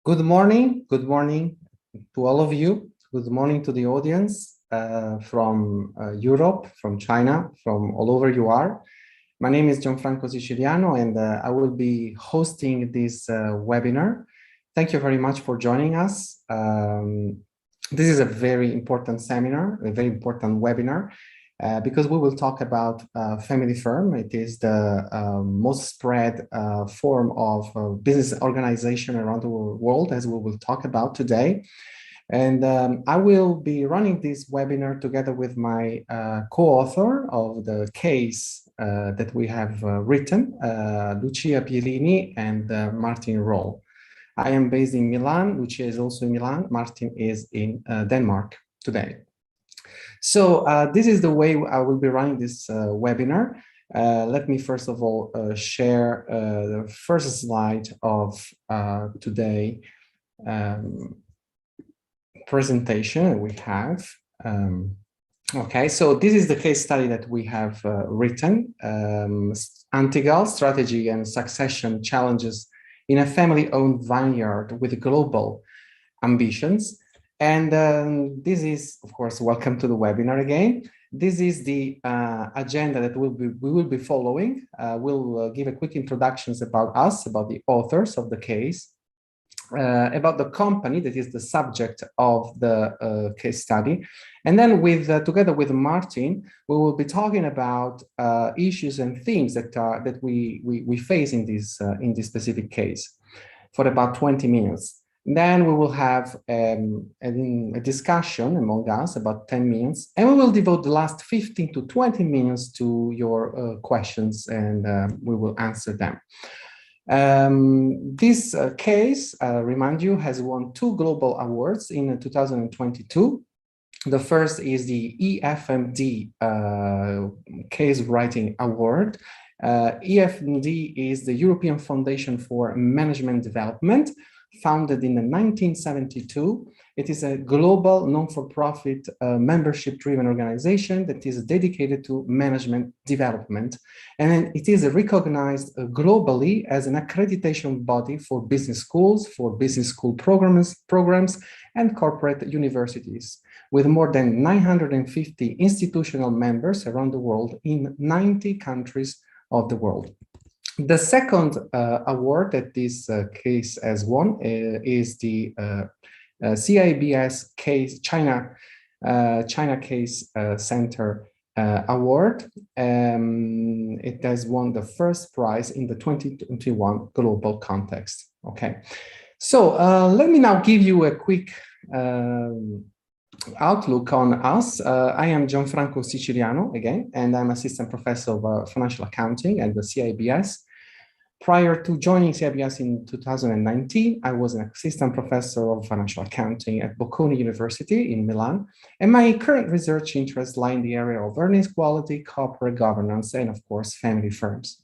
Good morning to all of you. Good morning to the audience from Europe, from China, from all over you are. My name is Gianfranco Siciliano and I will be hosting this webinar. Thank you very much for joining us. This is a very important seminar, a very important webinar, because we will talk about family firm. It is the most spread form of business organization around the world, as we will talk about today. And I will be running this webinar together with my co-author of the case that we have written, Lucia Pierini and Martin Roll. I am based in Milan. Lucia is also in Milan. Martin is in Denmark today. So this is the way I will be running this webinar. Let me first of all share the first slide of today presentation we have. Okay, so this is the case study that we have written, Antigua, Strategy and Succession Challenges in a Family-Owned Vineyard with Global Ambitions. And this is, of course, welcome to the webinar again. This is the agenda that we will be following. We'll give a quick introductions about us, about the authors of the case, about the company that is the subject of the case study. And then together with Martin, we will be talking about issues and themes that we face in this specific case for about 20 minutes. Then we will have a discussion among us about 10 minutes, and we will devote the last 15 to 20 minutes to your questions, and we will answer them. This case, remind you, has won 2 global awards in 2022. The first is the EFMD Case Writing Award. EFMD is the European Foundation for Management Development, founded in 1972. It is a global non-for-profit membership-driven organization that is dedicated to management development. And it is recognized globally as an accreditation body for business schools, for business school programs, and corporate universities, with more than 950 institutional members around the world in 90 countries of the world. The second award that this case has won is the CEIBS Case China Case Center Award. It has won the first prize in the 2021 global context. Okay, so let me now give you a quick outlook on us. I am Gianfranco Siciliano again, and I'm assistant professor of financial accounting at the CEIBS. Prior to joining CEIBS in 2019, I was an assistant professor of financial accounting at Bocconi University in Milan, and my current research interests lie in the area of earnings quality, corporate governance, and of course, family firms.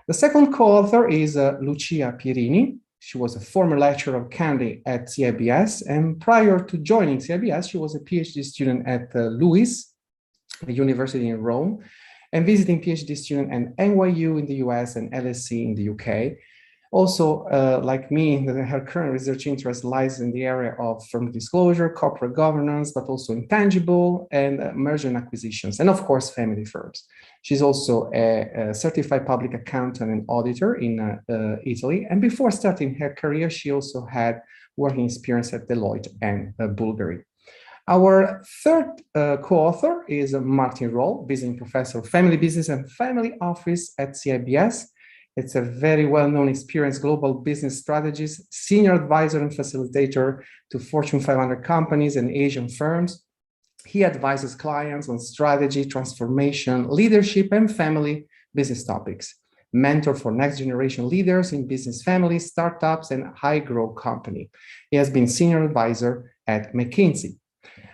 The second co-author is Lucia Pierini. She was a former lecturer candidate at CEIBS, and prior to joining CEIBS, she was a PhD student at LUISS, the university in Rome, and visiting PhD student at NYU in the US and LSE in the UK. Also, like me, her current research interest lies in the area of firm disclosure, corporate governance, but also intangible and merger and acquisitions, and of course, family firms. She's also a certified public accountant and auditor in Italy. And before starting her career, she also had working experience at Deloitte and Bulgari. Our third co-author is Martin Roll, visiting professor of family business and family office at CEIBS. It's a very well-known experienced global business strategist, senior advisor and facilitator to Fortune 500 companies and Asian firms. He advises clients on strategy, transformation, leadership, and family business topics. Mentor for next generation leaders in business families, startups, and high-growth company. He has been senior advisor at McKinsey.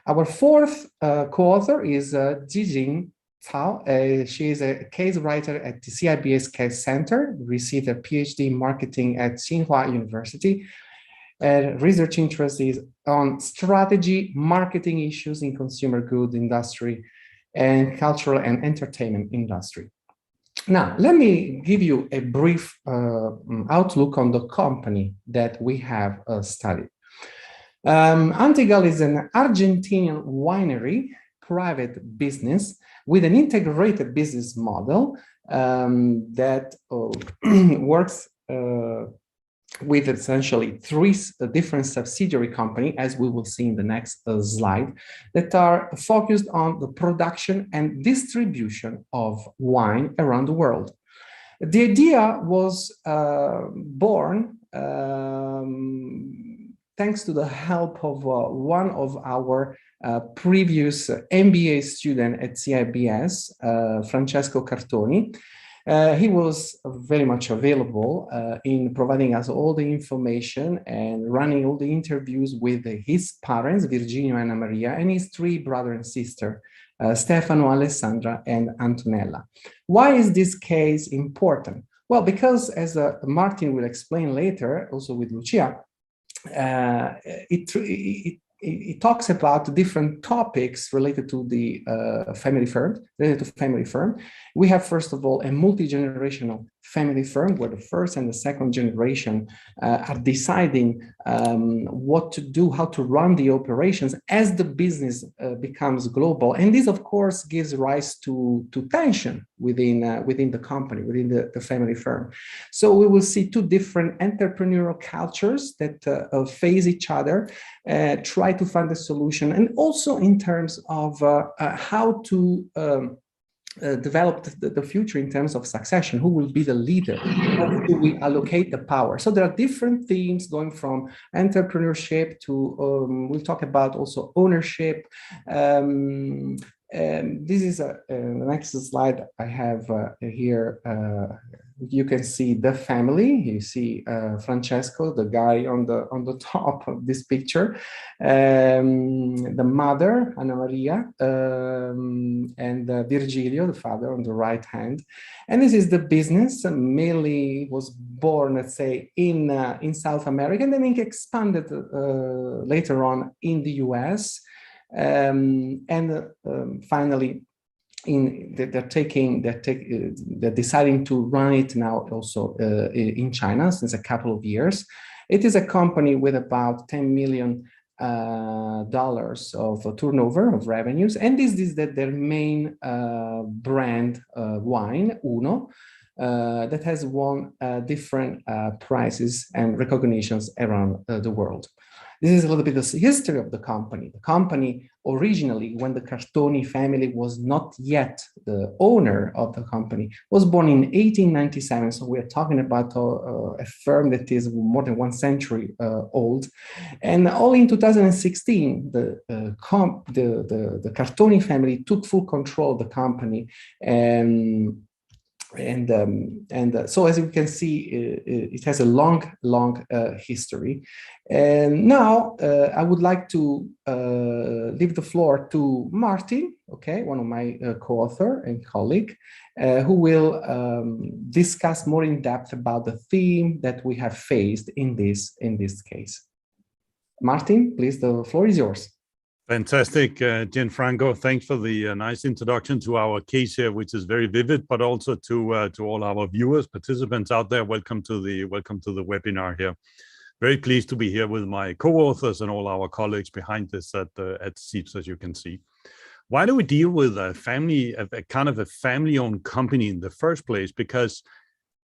Our fourth co-author is Jijing Cao. She is a case writer at the CEIBS Case Center, received a PhD in marketing at Tsinghua University. Research interest is on strategy, marketing issues in consumer goods industry, and cultural and entertainment industry. Now, let me give you a brief outlook on the company that we have studied. Antigua is an Argentinian winery, private business with an integrated business model that works with essentially three different subsidiary companies, as we will see in the next slide, that are focused on the production and distribution of wine around the world. The idea was born thanks to the help of one of our previous MBA student at CEIBS, Francesco Cartoni. He was very much available in providing us all the information and running all the interviews with his parents, Virginio and Anna Maria, and his three brothers and sisters, Stefano, Alessandra, and Antonella. Why is this case important? Well, because as Martin will explain later, also with Lucia, it talks about different topics related to the family firm. We have, first of all, a multi-generational family firm where the first and the second generation are deciding what to do, how to run the operations as the business becomes global. And this, of course, gives rise to tension within the company, within the family firm. So we will see two different entrepreneurial cultures that face each other, try to find a solution, and also in terms of how to develop the future in terms of succession. Who will be the leader? How do we allocate the power? So there are different themes going from entrepreneurship to, we'll talk about also ownership. This is the next slide I have here. You can see the family. You see Francesco, the guy on the top of this picture, the mother, Anna Maria, and Virgilio, the father, on the right hand. And this is the business. Mainly was born, let's say, in South America, and then it expanded later on in the US. Finally, they're deciding to run it now also in China since a couple of years. It is a company with about $10 million of turnover, of revenues, and this is their main brand wine, Uno, that has won different prizes and recognitions around the world. This is a little bit of the history of the company. The company originally, when the Cartoni family was not yet the owner of the company, was born in 1897. So we're talking about a firm that is more than 1 century old. And only in 2016, the Cartoni family took full control of the company. So as you can see, it has a long history. And now I would like to leave the floor to Martin, okay, one of my co-author and colleague, who will discuss more in depth about the theme that we have faced in this case. Martin, please, the floor is yours. Fantastic, Gianfranco. Thanks for the nice introduction to our case here, which is very vivid, but also to all our viewers, participants out there. Welcome to the webinar here. Very pleased to be here with my co-authors and all our colleagues behind this at CEIBS, as you can see. Why do we deal with a kind of a family-owned company in the first place? Because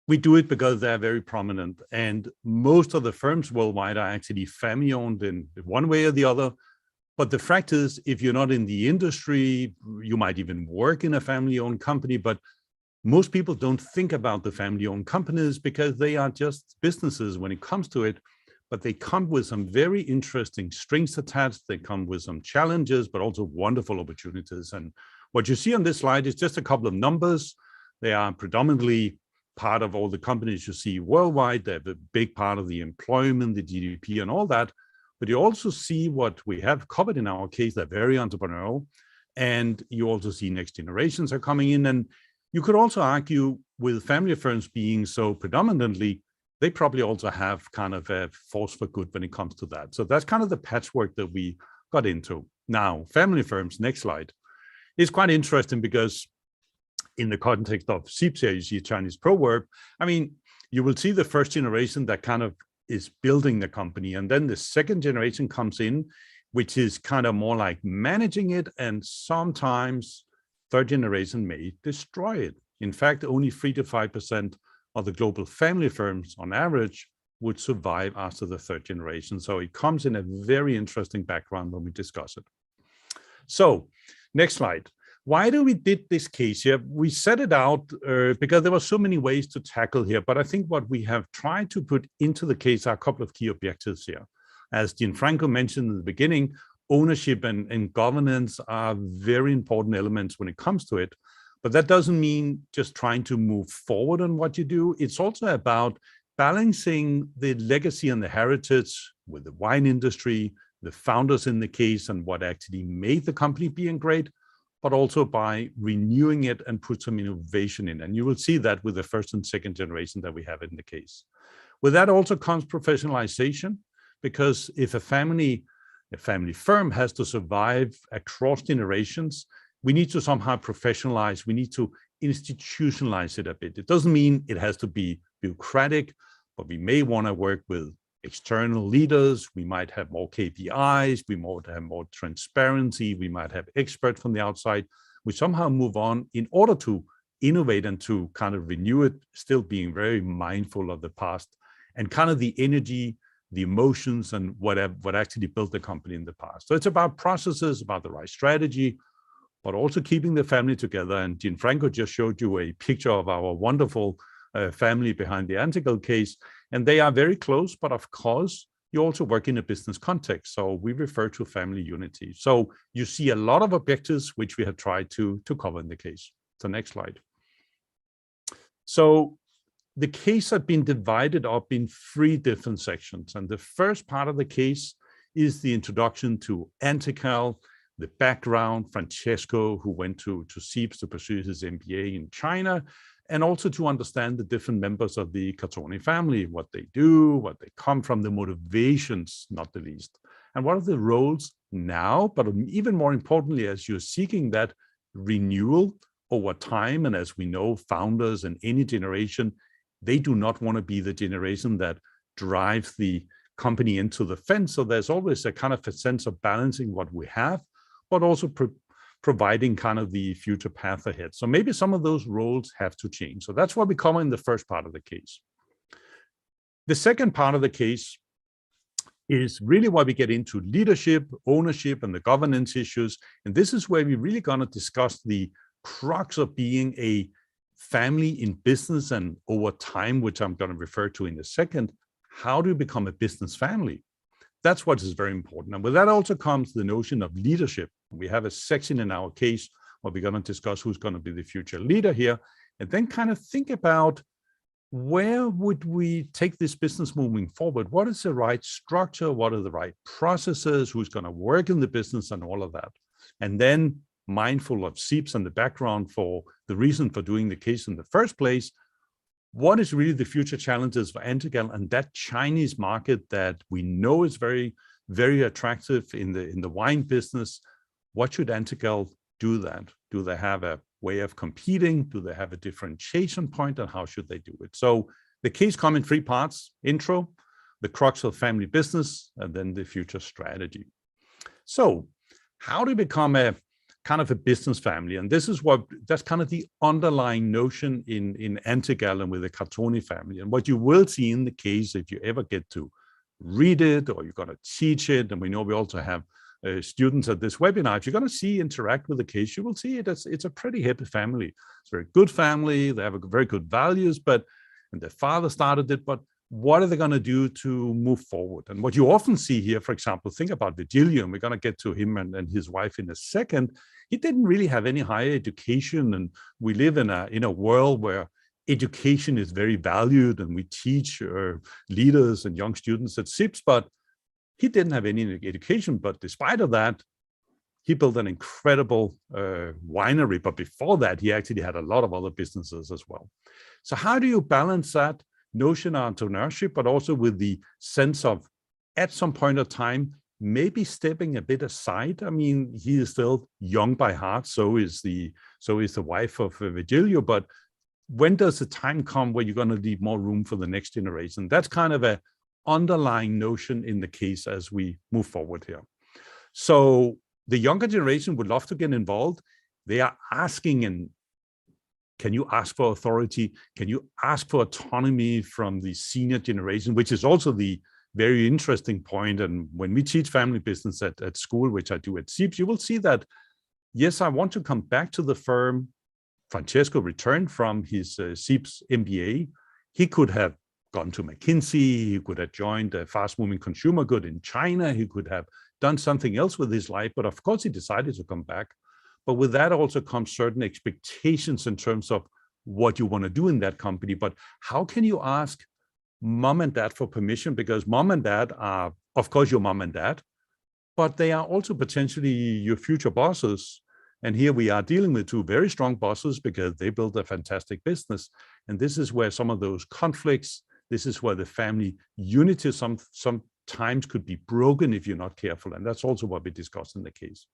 we do it because they're very prominent, and most of the firms worldwide are actually family-owned in one way or the other. But the fact is, if you're not in the industry, you might even work in a family-owned company, but most people don't think about the family-owned companies because they are just businesses when it comes to it, but they come with some very interesting strings attached. They come with some challenges, but also wonderful opportunities. And what you see on this slide is just a couple of numbers. They are predominantly part of all the companies you see worldwide. They're a big part of the employment, the GDP, and all that. But you also see what we have covered in our case. They're very entrepreneurial. And you also see next generations are coming in. And you could also argue with family firms being so predominantly, they probably also have kind of a force for good when it comes to that. So that's kind of the patchwork that we got into. Now, family firms, next slide, is quite interesting because in the context of CEIBS here, you see a Chinese proverb. I mean, you will see the first generation that kind of is building the company, and then the second generation comes in, which is kind of more like managing it, and sometimes third generation may destroy it. In fact, only 3 to 5% of the global family firms on average would survive after the third generation. So it comes in a very interesting background when we discuss it. So next slide. Why do we did this case here? We set it out because there were so many ways to tackle here, but I think what we have tried to put into the case are a couple of key objectives here. As Gianfranco mentioned in the beginning, ownership and governance are very important elements when it comes to it. But that doesn't mean just trying to move forward on what you do. It's also about balancing the legacy and the heritage with the wine industry, the founders in the case, and what actually made the company being great, but also by renewing it and put some innovation in. And you will see that with the first and second generation that we have in the case. With that also comes professionalization, because if a family firm has to survive across generations, we need to somehow professionalize, we need to institutionalize it a bit. It doesn't mean it has to be bureaucratic, but we may want to work with external leaders, we might have more KPIs, we might have more transparency, we might have experts from the outside. We somehow move on in order to innovate and to kind of renew it, still being very mindful of the past and kind of the energy, the emotions, and what actually built the company in the past. So it's about processes, about the right strategy, but also keeping the family together. And Gianfranco just showed you a picture of our wonderful family behind the Antigua case, and they are very close, but of course, you also work in a business context. So we refer to family unity. So you see a lot of objectives which we have tried to cover in the case. So next slide. So the case had been divided up in 3 different sections. And the first part of the case is the introduction to Antigua, the background, Francesco, who went to CEIBS to pursue his MBA in China, and also to understand the different members of the Cartoni family, what they do, what they come from, the motivations, not the least. And what are the roles now, but even more importantly, as you're seeking that renewal over time, and as we know, founders in any generation, they do not want to be the generation that drives the company into the fence. So there's always a kind of a sense of balancing what we have, but also providing kind of the future path ahead. So maybe some of those roles have to change. So that's what we cover in the first part of the case. The second part of the case is really why we get into leadership, ownership, and the governance issues. And this is where we're really going to discuss the crux of being a family in business and over time, which I'm going to refer to in a second. How do you become a business family? That's what is very important. And with that also comes the notion of leadership. We have a section in our case where we're going to discuss who's going to be the future leader here, and then kind of think about where would we take this business moving forward? What is the right structure? What are the right processes? Who's going to work in the business and all of that? And then mindful of CEIBS and the background for the reason for doing the case in the first place, what is really the future challenges for Antigua and that Chinese market that we know is very, very attractive in the wine business? What should Antigua do that? Do they have a way of competing? Do they have a differentiation point, and how should they do it? So the case comes in 3 parts: intro, the crux of family business, and then the future strategy. So how do you become a kind of a business family? And this is that's kind of the underlying notion in Antigua and with the Cartoni family. And what you will see in the case, if you ever get to read it or you're going to teach it, and we know we also have students at this webinar, if you're going to interact with the case, you will see it's a pretty happy family. It's a very good family. They have very good values, and their father started it, but what are they going to do to move forward? And what you often see here, for example, think about Virgilio, and we're going to get to him and his wife in a second. He didn't really have any higher education, and we live in a world where education is very valued, and we teach leaders and young students at CEIBS, but he didn't have any education. But despite of that, he built an incredible winery. But before that, he actually had a lot of other businesses as well. So how do you balance that notion of entrepreneurship, but also with the sense of, at some point of time, maybe stepping a bit aside. I mean, he is still young by heart, so is the wife of Virgilio, but when does the time come where you're going to leave more room for the next generation? That's kind of a underlying notion in the case as we move forward here. So the younger generation would love to get involved. They are asking, and can you ask for authority? Can you ask for autonomy from the senior generation, which is also the very interesting point. And when we teach family business at school, which I do at CEIBS, you will see that, yes, I want to come back to the firm. Francesco returned from his CEIBS MBA. He could have gone to McKinsey. He could have joined a fast-moving consumer good in China. He could have done something else with his life. But of course, he decided to come back. But with that also comes certain expectations in terms of what you want to do in that company. But how can you ask mom and dad for permission? Because mom and dad are, of course, your mom and dad, but they are also potentially your future bosses. And here we are dealing with two very strong bosses because they built a fantastic business. And this is where some of those conflicts, this is where the family unity sometimes could be broken if you're not careful. And that's also what we discussed in the case.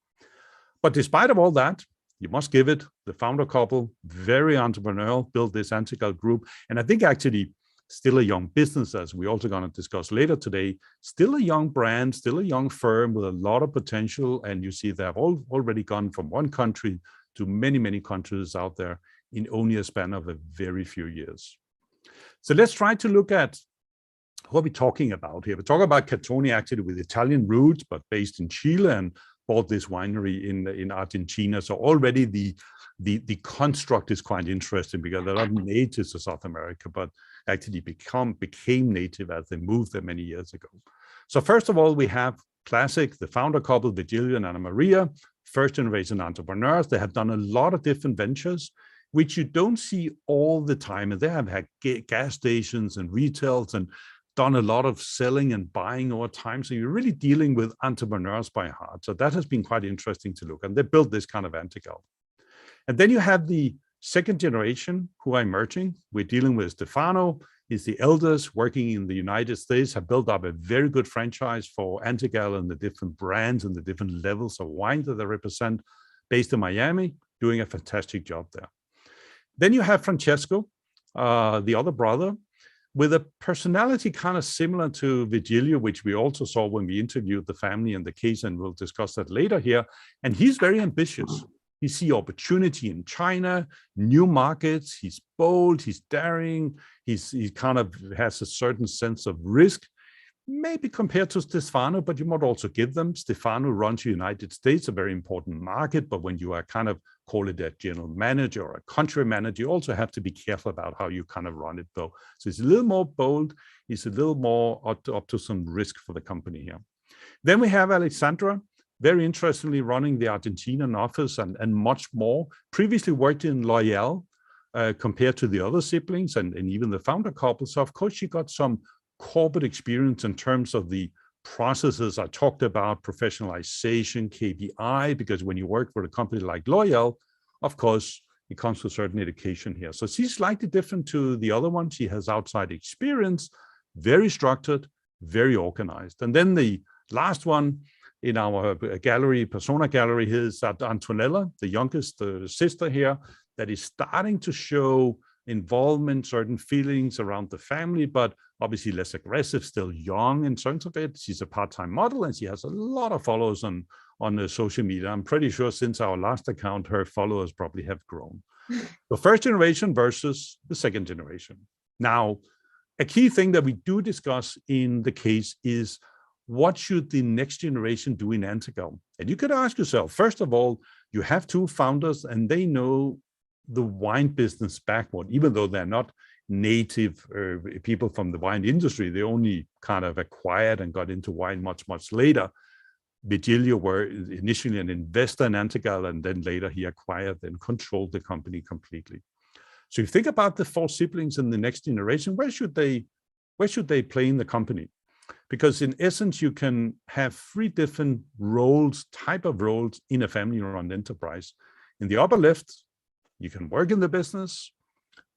But despite of all that, you must give it, the founder couple, very entrepreneurial, built this Antigua group. And I think actually still a young business, as we're also going to discuss later today, still a young brand, still a young firm with a lot of potential. And you see they have already gone from one country to many, many countries out there in only a span of a very few years. So let's try to look at what we're talking about here. We're talking about Catoni, actually with Italian roots, but based in Chile, and bought this winery in Argentina. So already the construct is quite interesting because they're not natives of South America, but actually became native as they moved there many years ago. So first of all, we have classic, the founder couple, Virgilio and Anna Maria, first generation entrepreneurs. They have done a lot of different ventures, which you don't see all the time. And they have had gas stations and retails and done a lot of selling and buying over time. So you're really dealing with entrepreneurs by heart. So that has been quite interesting to look. And they built this kind of Antigua. And then you have the second generation who are emerging. We're dealing with Stefano. He's the eldest, working in the United States, have built up a very good franchise for Antigua and the different brands and the different levels of wine that they represent, based in Miami, doing a fantastic job there. Then you have Francesco, the other brother, with a personality kind of similar to Virgilio, which we also saw when we interviewed the family and the case, and we'll discuss that later here. And he's very ambitious. He sees opportunity in China, new markets. He's bold, he's daring. He kind of has a certain sense of risk, maybe compared to Stefano, but you might also give them. Stefano runs the United States, a very important market, but when you are kind of, call it a general manager or a country manager, you also have to be careful about how you kind of run it though. So it's a little more bold, it's a little more up to some risk for the company here. Then we have Alexandra, very interestingly running the Argentinian office and much more. Previously worked in L'Oréal compared to the other siblings and even the founder couple. So of course she got some corporate experience in terms of the processes I talked about, professionalization, KPI, because when you work for a company like L'Oréal, of course, it comes with certain education here. So she's slightly different to the other one. She has outside experience, very structured, very organized. And then the last one in our gallery, persona gallery, is Antonella, the youngest sister here, that is starting to show involvement, certain feelings around the family, but obviously less aggressive, still young in terms of it. She's a part-time model and she has a lot of followers on the social media. I'm pretty sure since our last account, her followers probably have grown. The first generation versus the second generation. Now, a key thing that we do discuss in the case is what should the next generation do in Antigua? And you could ask yourself, first of all, you have two founders and they know the wine business backward, even though they're not native people from the wine industry. They only kind of acquired and got into wine much, much later. Virgilio were initially an investor in Antigua, and then later he acquired and controlled the company completely. So if you think about the four siblings in the next generation, where should they play in the company? Because in essence, you can have three different roles, type of roles in a family-run enterprise. In the upper left, you can work in the business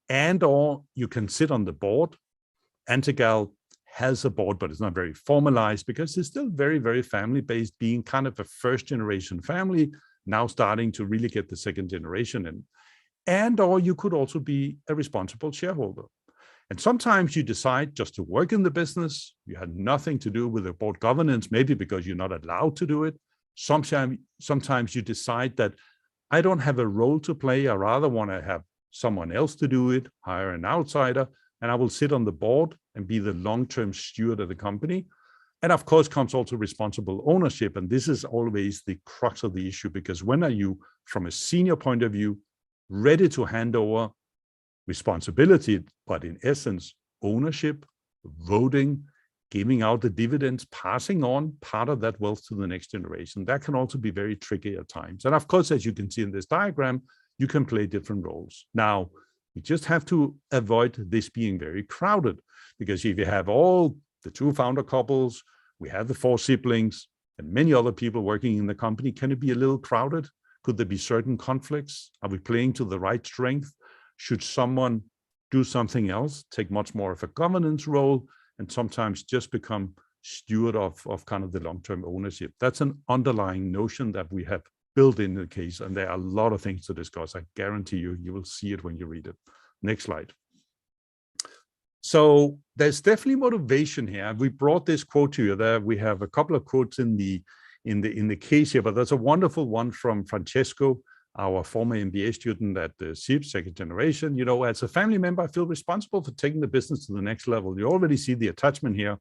and or you can sit on the board. Antigua has a board, but it's not very formalized because it's still very, very family-based, being kind of a first-generation family, now starting to really get the second generation in. And or you could also be a responsible shareholder. And sometimes you decide just to work in the business. You had nothing to do with the board governance, maybe because you're not allowed to do it. Sometimes you decide that I don't have a role to play. I rather want to have someone else to do it, hire an outsider, and I will sit on the board and be the long-term steward of the company. And of course comes also responsible ownership. And this is always the crux of the issue, because when are you, from a senior point of view, ready to hand over responsibility, but in essence, ownership, voting, giving out the dividends, passing on part of that wealth to the next generation? That can also be very tricky at times. And of course, as you can see in this diagram, you can play different roles. Now, you just have to avoid this being very crowded, because if you have all the two founder couples, we have the 4 siblings and many other people working in the company, can it be a little crowded? Could there be certain conflicts? Are we playing to the right strength? Should someone do something else, take much more of a governance role, and sometimes just become steward of kind of the long-term ownership? That's an underlying notion that we have built in the case, and there are a lot of things to discuss. I guarantee you, you will see it when you read it. Next slide. So there's definitely motivation here. We brought this quote to you. There we have a couple of quotes in the case here, but there's a wonderful one from Francesco, our former MBA student at the CEIBS, second generation. You know, as a family member, I feel responsible for taking the business to the next level. You already see the attachment here,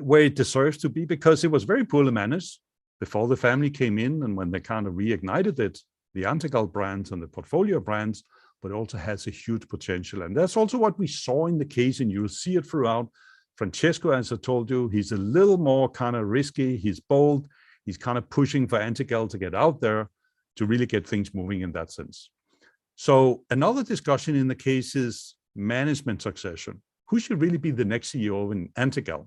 where it deserves to be, because it was very poorly managed before the family came in, and when they kind of reignited it, the Antigua brands and the portfolio brands, but it also has a huge potential. And that's also what we saw in the case, and you'll see it throughout. Francesco, as I told you, he's a little more kind of risky, he's bold, he's kind of pushing for Antigua to get out there to really get things moving in that sense. So another discussion in the case is management succession. Who should really be the next CEO in Antigua?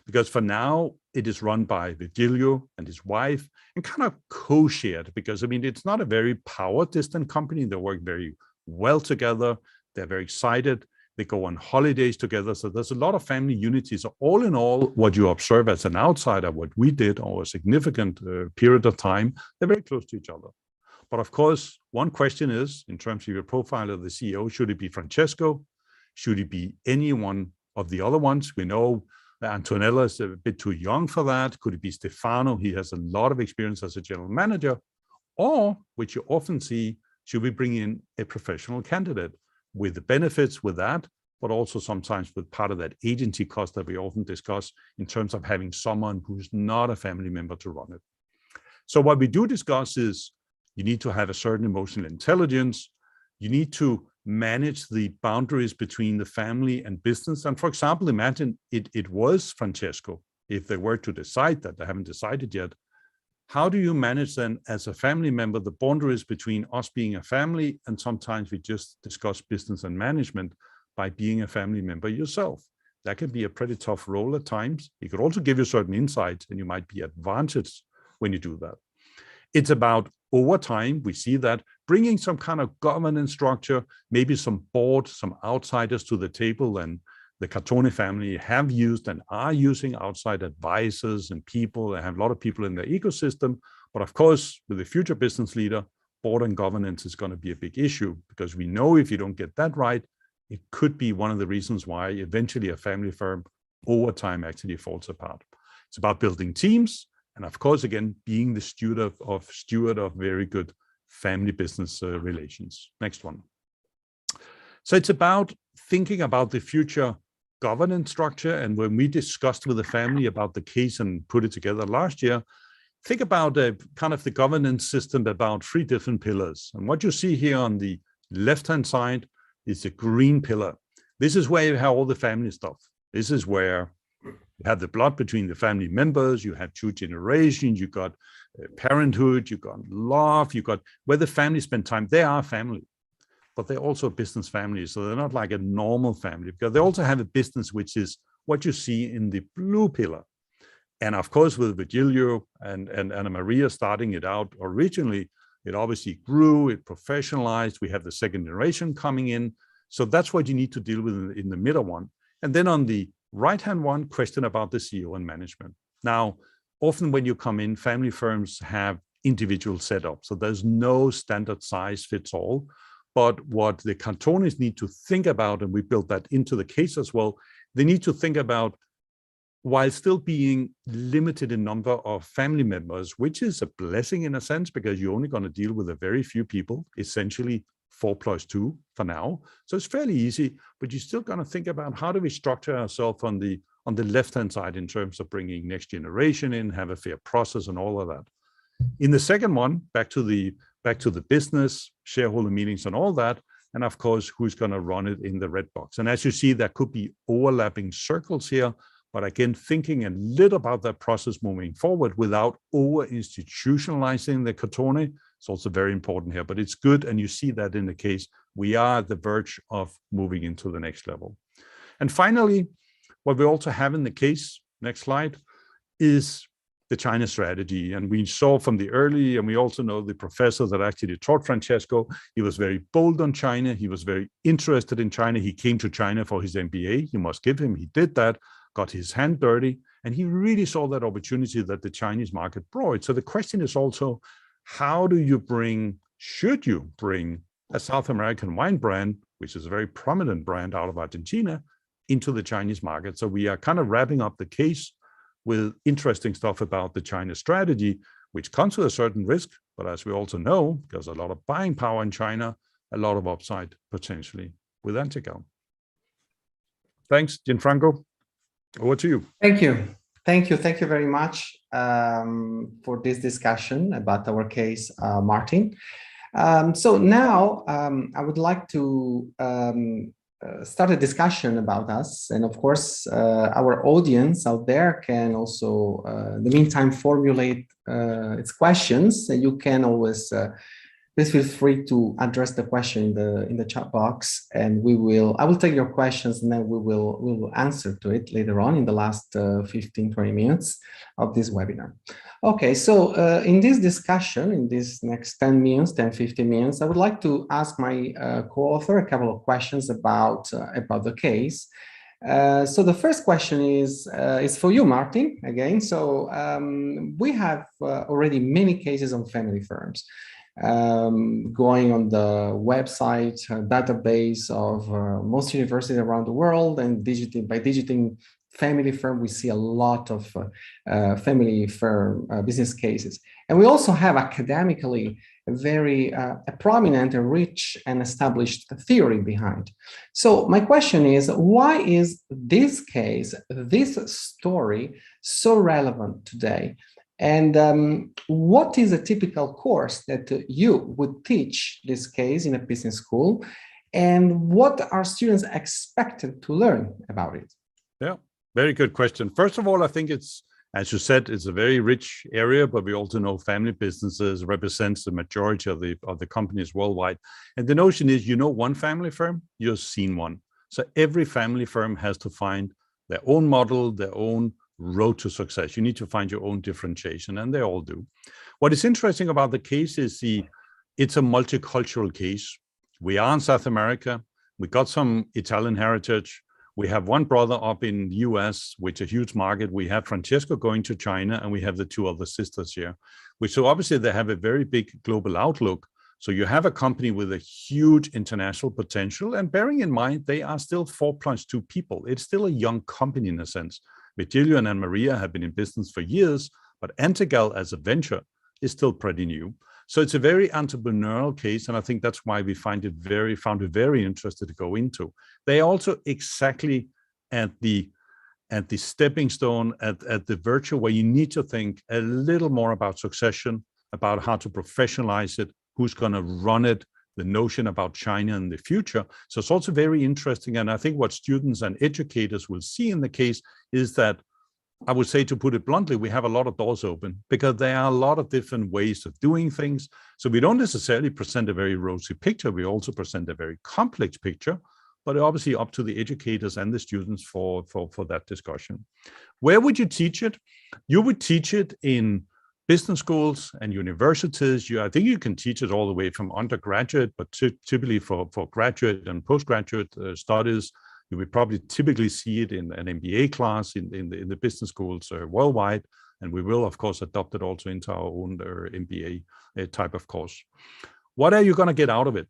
Because for now, it is run by Virgilio and his wife, and kind of co-shared, because I mean, it's not a very power-distant company. They work very well together. They're very excited. They go on holidays together. So there's a lot of family unity. So all in all, what you observe as an outsider, what we did over a significant period of time, they're very close to each other. But of course, one question is, in terms of your profile of the CEO, should it be Francesco? Should it be any one of the other ones? We know Antonella is a bit too young for that. Could it be Stefano? He has a lot of experience as a general manager. Or, which you often see, should we bring in a professional candidate with the benefits with that, but also sometimes with part of that agency cost that we often discuss in terms of having someone who's not a family member to run it. So what we do discuss is you need to have a certain emotional intelligence. You need to manage the boundaries between the family and business. And for example, imagine it was Francesco. If they were to decide that, they haven't decided yet, how do you manage then as a family member the boundaries between us being a family, and sometimes we just discuss business and management by being a family member yourself? That can be a pretty tough role at times. It could also give you certain insights, and you might be advantaged when you do that. It's about, over time, we see that bringing some kind of governance structure, maybe some board, some outsiders to the table, and the Catone family have used and are using outside advisors and people. They have a lot of people in their ecosystem. But of course, with the future business leader, board and governance is going to be a big issue, because we know if you don't get that right, it could be one of the reasons why eventually a family firm over time actually falls apart. It's about building teams. And of course, again, being the steward of very good family business relations. Next one. So it's about thinking about the future governance structure. And when we discussed with the family about the case and put it together last year, think about kind of the governance system about 3 different pillars. And what you see here on the left-hand side is the green pillar. This is where you have all the family stuff. This is where you have the blood between the family members, you have 2 generations, you got parenthood, you got love, you got where the family spend time. They are family, but they're also a business family. So they're not like a normal family, because they also have a business, which is what you see in the blue pillar. And of course, with Virgilio and Anna Maria starting it out originally, it obviously grew, it professionalized. We have the second generation coming in. So that's what you need to deal with in the middle one. And then on the Right-hand one, question about the CEO and management. Now, often when you come in, family firms have individual setups, so there's no standard size fits all. But what the cantones need to think about, and we built that into the case as well, they need to think about, while still being limited in number of family members, which is a blessing in a sense, because you're only going to deal with a very few people, essentially 4+2 for now. So it's fairly easy, but you're still going to think about how do we structure ourselves on the left-hand side in terms of bringing next generation in, have a fair process and all of that. In the second one, back to the business, shareholder meetings and all that, and of course, who's going to run it in the red box. And as you see, there could be overlapping circles here, but again, thinking a little about that process moving forward without over-institutionalizing the cantone is also very important here, but it's good. And you see that in the case, we are at the verge of moving into the next level. And finally, what we also have in the case, next slide, is the China strategy. And we saw from the early, and we also know the professor that actually taught Francesco, he was very bold on China. He was very interested in China. He came to China for his MBA. You must give him, he did that, got his hand dirty, and he really saw that opportunity that the Chinese market brought. So the question is also, how do you bring, should you bring a South American wine brand, which is a very prominent brand out of Argentina, into the Chinese market? So we are kind of wrapping up the case with interesting stuff about the China strategy, which comes with a certain risk, but as we also know, there's a lot of buying power in China, a lot of upside potentially with Antigua. Thanks, Gianfranco. Over to you. Thank you. Thank you very much for this discussion about our case, Martin. So now I would like to start a discussion about us. And of course, our audience out there can also, in the meantime, formulate its questions. And you can always please feel free to address the question in the chat box, and I will take your questions, and then we will answer to it later on in the last 15-20 minutes of this webinar. Okay, so in this discussion, in this next 10-15 minutes, I would like to ask my co-author a couple of questions about the case. So the first question is for you, Martin, again. So we have already many cases on family firms. Going on the website database of most universities around the world, and by digiting family firm, we see a lot of family firm business cases. And we also have academically a very prominent and rich and established theory behind. So my question is, why is this case, this story, so relevant today? And what is a typical course that you would teach this case in a business school? And what are students expected to learn about it? Yeah, very good question. First of all, I think it's, as you said, it's a very rich area, but we also know family businesses represents the majority of the companies worldwide. And the notion is, you know, one family firm, you've seen one. So every family firm has to find their own model, their own road to success. You need to find your own differentiation, and they all do. What is interesting about the case is it's a multicultural case. We are in South America. We got some Italian heritage. We have one brother up in the US, which is a huge market. We have Francesco going to China, and we have the two other sisters here, which so obviously they have a very big global outlook. So you have a company with a huge international potential, and bearing in mind, they are still 4+2 people. It's still a young company in a sense. Virgilio and Maria have been in business for years, but Antigua as a venture is still pretty new. So it's a very entrepreneurial case, and I think that's why we found it very interesting to go into. They are also exactly at the stepping stone, at the virtue where you need to think a little more about succession, about how to professionalize it, who's going to run it, the notion about China in the future. So it's also very interesting. And I think what students and educators will see in the case is that, I would say, to put it bluntly, we have a lot of doors open because there are a lot of different ways of doing things. So we don't necessarily present a very rosy picture. We also present a very complex picture, but obviously up to the educators and the students for that discussion. Where would you teach it? You would teach it in business schools and universities. I think you can teach it all the way from undergraduate, but typically for graduate and postgraduate studies, You will probably typically see it in an MBA class in the business schools worldwide, and we will, of course, adopt it also into our own MBA type of course. What are you going to get out of it?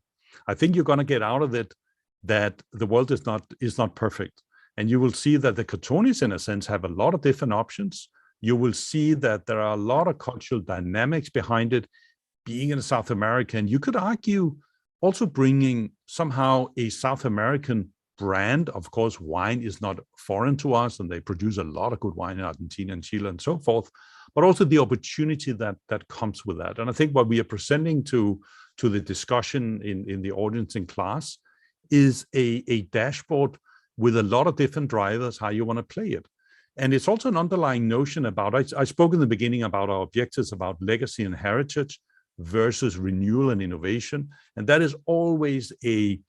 I think you're going to get out of it that the world is not perfect. And you will see that the Cotonis, in a sense, have a lot of different options. You will see that there are a lot of cultural dynamics behind it. Being in South America, and you could argue also bringing somehow a South American brand. Of course, wine is not foreign to us, and they produce a lot of good wine in Argentina and Chile and so forth, but also the opportunity that comes with that. And I think what we are presenting to the discussion in the audience in class is a dashboard with a lot of different drivers, how you want to play it. And it's also an underlying notion about, I spoke in the beginning about our objectives about legacy and heritage versus renewal and innovation. And that is always a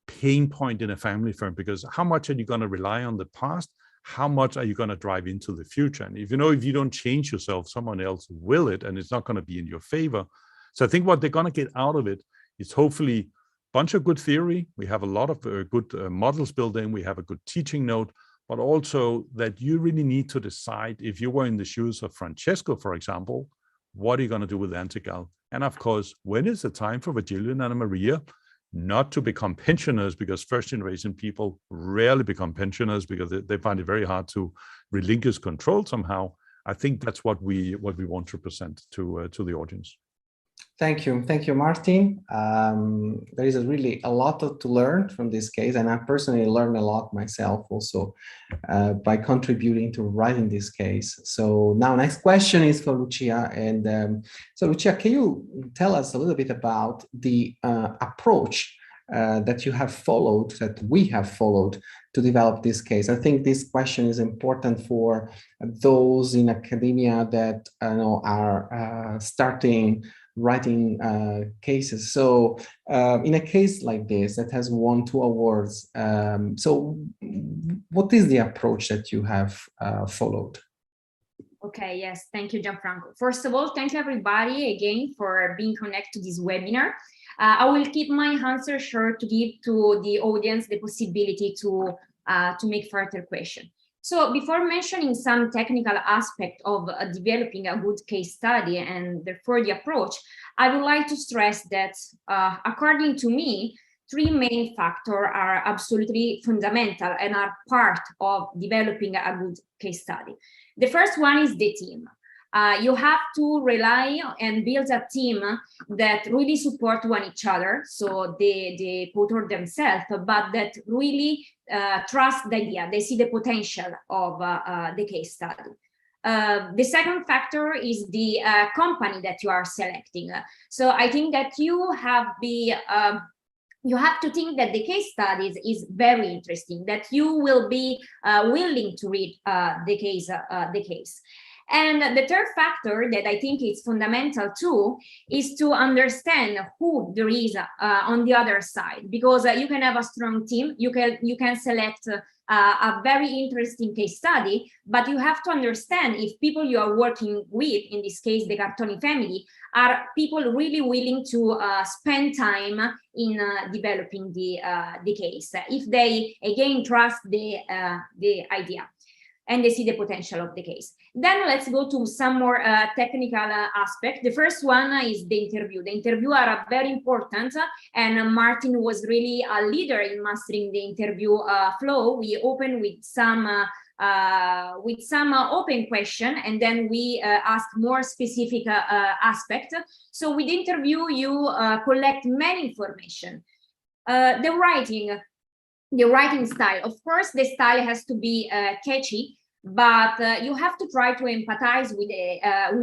pain point in a family firm, because how much are you going to rely on the past? How much are you going to drive into the future? And if you don't change yourself, someone else will it, and it's not going to be in your favor. So I think what they're going to get out of it is hopefully a bunch of good theory. We have a lot of good models built in. We have a good teaching note, but also that you really need to decide, if you were in the shoes of Francesco, for example, what are you going to do with Antigua? And of course, when is the time for Virgilio and Anna Maria not to become pensioners, because first generation people rarely become pensioners because they find it very hard to relinquish control somehow. I think that's what we want to present to the audience. Thank you, Martin. There is really a lot to learn from this case, and I personally learned a lot myself also by contributing to writing this case. So now next question is for Lucia. And so Lucia, can you tell us a little bit about the approach that you have followed, that we have followed to develop this case? I think this question is important for those in academia that are starting writing cases. So in a case like this that has won 2 awards, so what is the approach that you have followed? Okay, yes, thank you, Gianfranco. First of all, thank you everybody again for being connected to this webinar. I will keep my answer short to give to the audience the possibility to make further questions. So before mentioning some technical aspect of developing a good case study and therefore the approach, I would like to stress that according to me, 3 main factors are absolutely fundamental and are part of developing a good case study. The first one is the team. You have to rely and build a team that really support one each other, so the author themselves, but that really trust the idea, they see the potential of the case study. The second factor is the company that you are selecting. So I think that you have to think that the case studies is very interesting, that you will be willing to read the case. And the third factor that I think is fundamental too is to understand who there is on the other side, because you can have a strong team, you can select a very interesting case study, but you have to understand if people you are working with, in this case the Cartoni family, are people really willing to spend time in developing the case, if they again trust the idea and they see the potential of the case. Then let's go to some more technical aspect. The first one is the interview. The interview are very important, and Martin was really a leader in mastering the interview flow. We open with some open question, and then we ask more specific aspect. So with the interview, you collect many information. The writing style, of course, the style has to be catchy, but you have to try to empathize with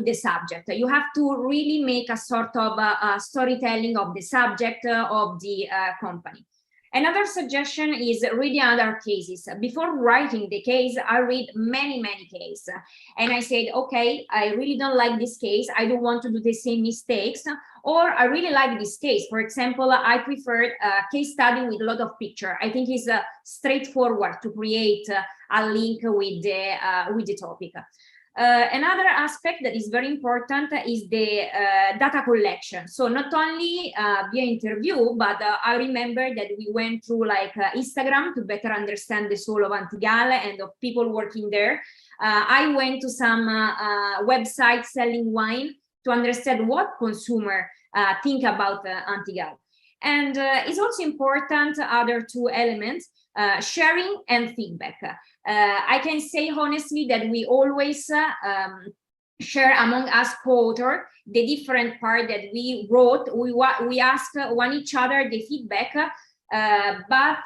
the subject. You have to really make a sort of storytelling of the subject of the company. Another suggestion is reading other cases. Before writing the case, I read many cases, and I said, okay, I really don't like this case. I don't want to do the same mistakes, or I really like this case. For example, I prefer a case study with a lot of picture. I think it's straightforward to create a link with the topic. Another aspect that is very important is the data collection. So not only via interview, but I remember that we went through like Instagram to better understand the soul of Antigua and of people working there. I went to some websites selling wine to understand what consumer think about Antigua. And it's also important, other two elements, sharing and feedback. I can say honestly that we always share among us co-author the different part that we wrote. We ask one each other the feedback, but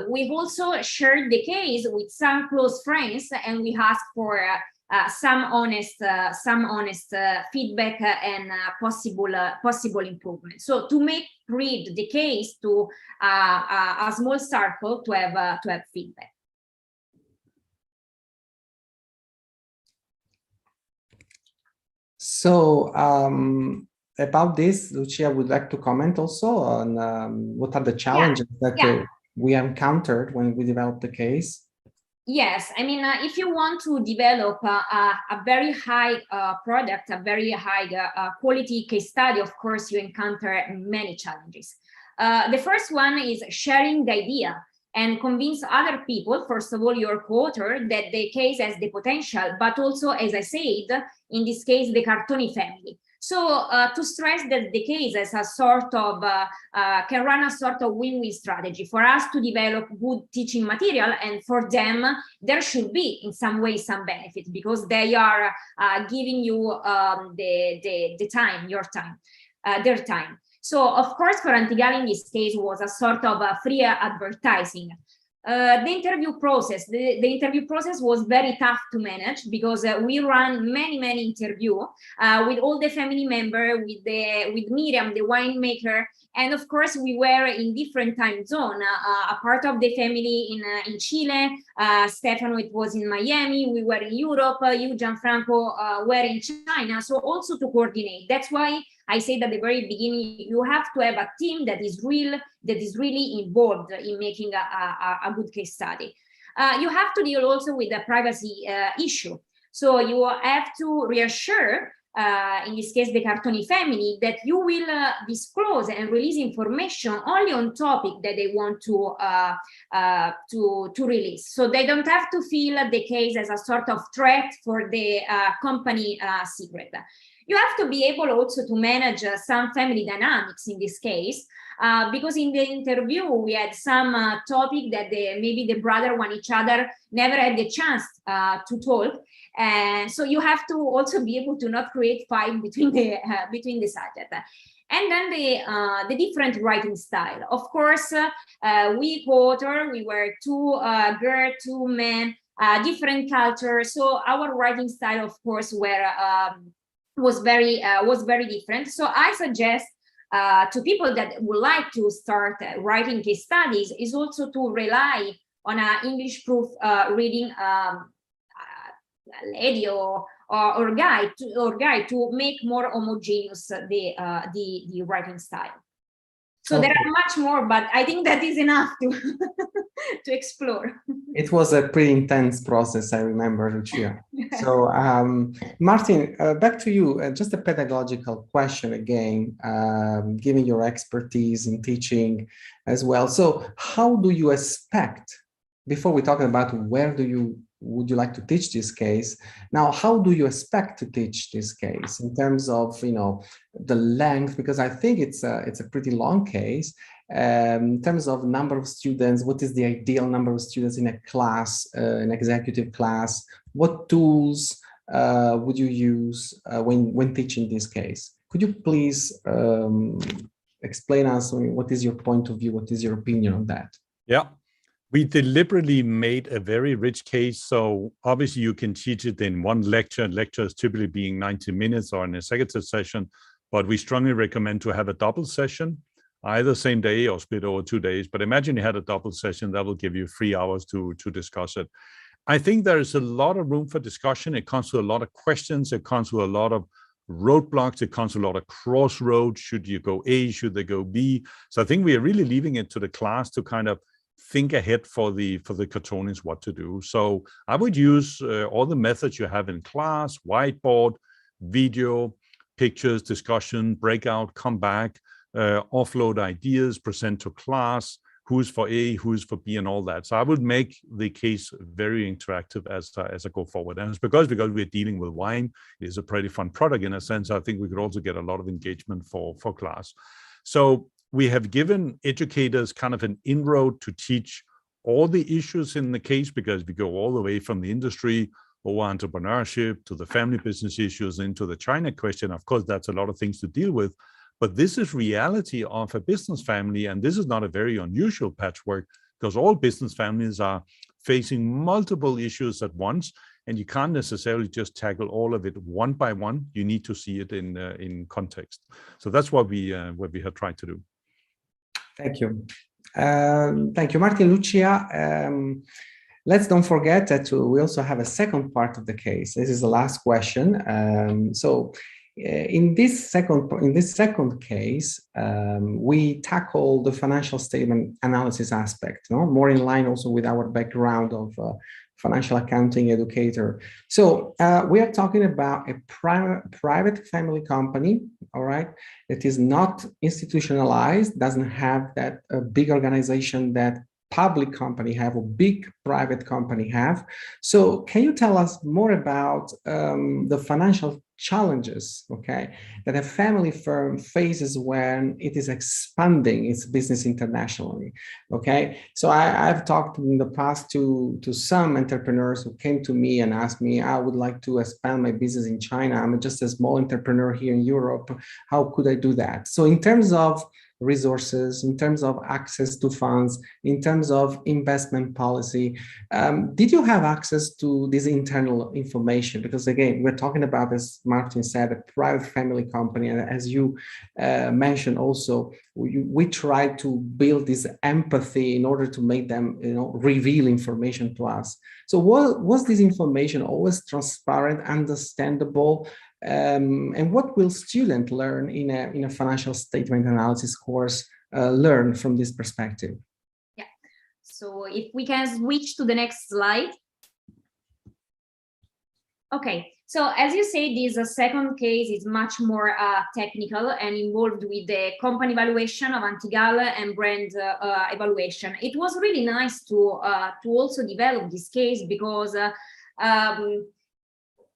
we've also shared the case with some close friends, and we ask for some honest feedback and possible improvement. So to read the case to a small circle to have feedback. So about this, Lucia would like to comment also on what are the challenges that we encountered when we developed the case. Yes, I mean, if you want to develop a very high product, a very high quality case study, of course, you encounter many challenges. The first one is sharing the idea and convince other people, first of all, your co-author, that the case has the potential, but also, as I said, in this case, the Cartoni family. So to stress that the case as a sort of, can run a sort of win-win strategy for us to develop good teaching material, and for them, there should be in some way some benefit because they are giving you the time, your time, their time. So of course, for Antigua in this case was a sort of a free advertising. The interview process was very tough to manage because we ran many interviews with all the family members, with Miriam, the winemaker, and of course we were in different time zone. A part of the family in Chile, Stefano it was in Miami, we were in Europe, you Gianfranco were in China, so also to coordinate. That's why I said at the very beginning, you have to have a team that is really involved in making a good case study. You have to deal also with the privacy issue. So you have to reassure, in this case, the Cartoni family, that you will disclose and release information only on topic that they want to release. So they don't have to feel the case as a sort of threat for the company secret. You have to be able also to manage some family dynamics in this case, because in the interview we had some topic that maybe the brother one each other never had the chance to talk, and so you have to also be able to not create fight between the subject. And then the different writing style. Of course, we co-author, we were two girls, two men, different cultures. So our writing style, of course, was very different. So I suggest to people that would like to start writing case studies is also to rely on an English proof reading lady or guide to make more homogeneous the writing style. So okay. There are much more, but I think that is enough to explore. It was a pretty intense process, I remember, Lucia. So, Martin, back to you. Just a pedagogical question again, given your expertise in teaching as well. So, how do you expect, before we talk about where would you like to teach this case? Now, how do you expect to teach this case in terms of, the length? Because I think it's a pretty long case. In terms of number of students, what is the ideal number of students in a class, an executive class? What tools would you use when teaching this case? Could you please explain us what is your point of view? What is your opinion on that? Yeah. We deliberately made a very rich case, so obviously you can teach it in one lecture. Lectures typically being 90 minutes or an executive session, but we strongly recommend to have a double session, either same day or split over 2 days. But imagine you had a double session, that will give you 3 hours to discuss it. I think there is a lot of room for discussion. It comes with a lot of questions. It comes with a lot of roadblocks. It comes with a lot of crossroads. Should you go A? Should they go B? So I think we are really leaving it to the class to kind of think ahead for the Cotonis what to do. So I would use all the methods you have in class: whiteboard, video, pictures, discussion, breakout, come back, offload ideas, present to class, who's for A, who's for B, and all that. So I would make the case very interactive as I go forward. And it's because we're dealing with wine, it is a pretty fun product in a sense. I think we could also get a lot of engagement for class. So we have given educators kind of an inroad to teach all the issues in the case, because we go all the way from the industry over entrepreneurship to the family business issues into the China question. Of course, that's a lot of things to deal with. But this is reality of a business family, and this is not a very unusual patchwork, because all business families are facing multiple issues at once, and you can't necessarily just tackle all of it one by one. You need to see it in context. So that's what we have tried to do. Thank you. Thank you, Martin. Lucia. Let's don't forget that we also have a second part of the case. This is the last question. In this second case, we tackle the financial statement analysis aspect, more in line also with our background of financial accounting educator. So we are talking about a private family company, all right? It is not institutionalized, doesn't have that big organization that public company have or big private company have. So can you tell us more about the financial challenges, okay, that a family firm faces when it is expanding its business internationally, okay? So I've talked in the past to some entrepreneurs who came to me and asked me, I would like to expand my business in China. I'm just a small entrepreneur here in Europe. How could I do that? So in terms of resources, in terms of access to funds, in terms of investment policy, did you have access to this internal information? Because again, we're talking about, as Martin said, a private family company, and as you mentioned also, we try to build this empathy in order to make them, reveal information to us. So was this information always transparent, understandable? And what will students learn in a financial statement analysis course learn from this perspective? Yeah. So if we can switch to the next slide. Okay. So as you say, this second case is much more technical and involved with the company evaluation of Antigua and brand evaluation. It was really nice to also develop this case because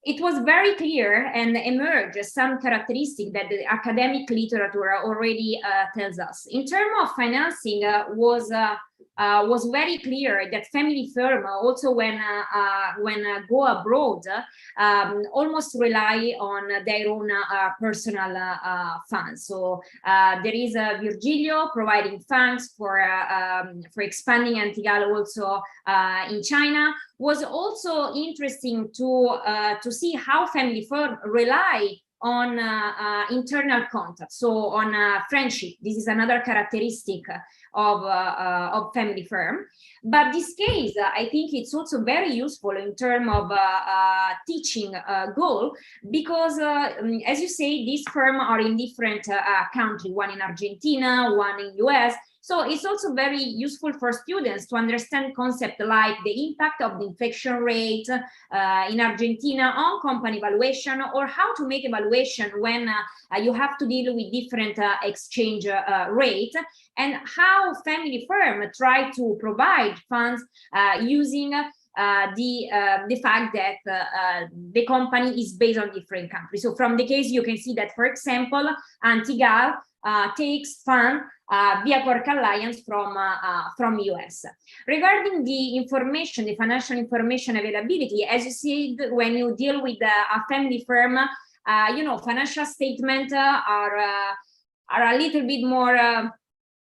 it was very clear and emerged some characteristics that the academic literature already tells us. In terms of financing, was very clear that family firm also when go abroad almost rely on their own personal funds. So there is Virgilio providing funds for expanding Antigua also in China. Was also interesting to see how family firm rely on internal contact, so on friendship. This is another characteristic of family firm. But this case, I think it's also very useful in terms of teaching goal, because as you say, these firms are in different countries, one in Argentina, one in US. So it's also very useful for students to understand concepts like the impact of the inflation rate in Argentina on company valuation, or how to make evaluation when you have to deal with different exchange rate, and how family firm try to provide funds using the fact that the company is based on different countries. So from the case, you can see that, for example, Antigua takes fund via Cork Alliance from US. Regarding the information, the financial information availability, as you said, when you deal with a family firm, financial statements are a little bit more